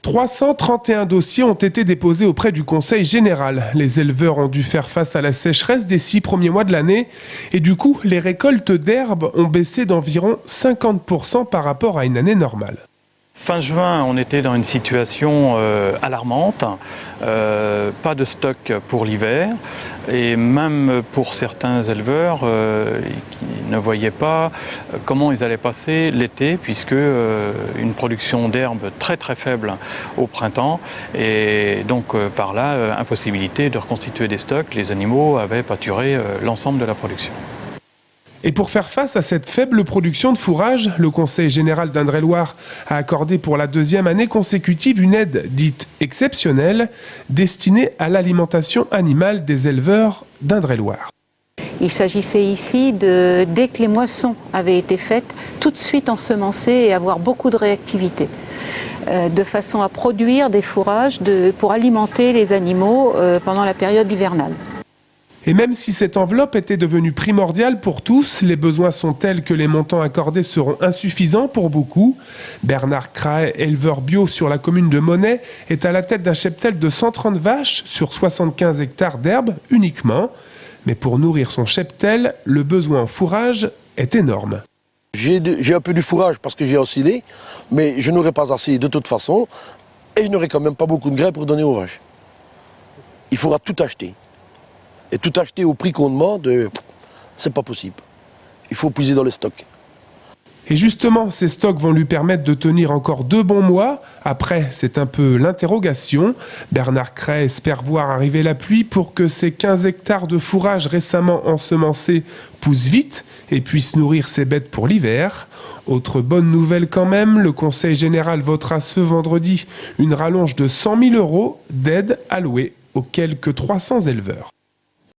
331 dossiers ont été déposés auprès du Conseil général. Les éleveurs ont dû faire face à la sécheresse des 6 premiers mois de l'année et du coup, les récoltes d'herbes ont baissé d'environ 50% par rapport à une année normale. Fin juin, on était dans une situation alarmante, pas de stock pour l'hiver et même pour certains éleveurs qui ne voyaient pas comment ils allaient passer l'été puisque une production d'herbes très faible au printemps et donc par là impossibilité de reconstituer des stocks. Les animaux avaient pâturé l'ensemble de la production. Et pour faire face à cette faible production de fourrage, le Conseil général d'Indre-et-Loire a accordé pour la 2e année consécutive une aide dite exceptionnelle destinée à l'alimentation animale des éleveurs d'Indre-et-Loire. Il s'agissait ici de, dès que les moissons avaient été faites, tout de suite ensemencer et avoir beaucoup de réactivité, de façon à produire des fourrages pour alimenter les animaux pendant la période hivernale. Et même si cette enveloppe était devenue primordiale pour tous, les besoins sont tels que les montants accordés seront insuffisants pour beaucoup. Bernard Craet, éleveur bio sur la commune de Monnet, est à la tête d'un cheptel de 130 vaches sur 75 hectares d'herbe uniquement. Mais pour nourrir son cheptel, le besoin en fourrage est énorme. J'ai un peu du fourrage parce que j'ai ensilé, mais je n'aurai pas assez de toute façon et je n'aurai quand même pas beaucoup de grains pour donner aux vaches. Il faudra tout acheter. Et tout acheter au prix qu'on demande, c'est pas possible. Il faut puiser dans les stocks. Et justement, ces stocks vont lui permettre de tenir encore 2 bons mois. Après, c'est un peu l'interrogation. Bernard Craet espère voir arriver la pluie pour que ces 15 hectares de fourrage récemment ensemencés poussent vite et puissent nourrir ses bêtes pour l'hiver. Autre bonne nouvelle quand même, le Conseil général votera ce vendredi une rallonge de 100 000 € d'aide allouée aux quelques 300 éleveurs.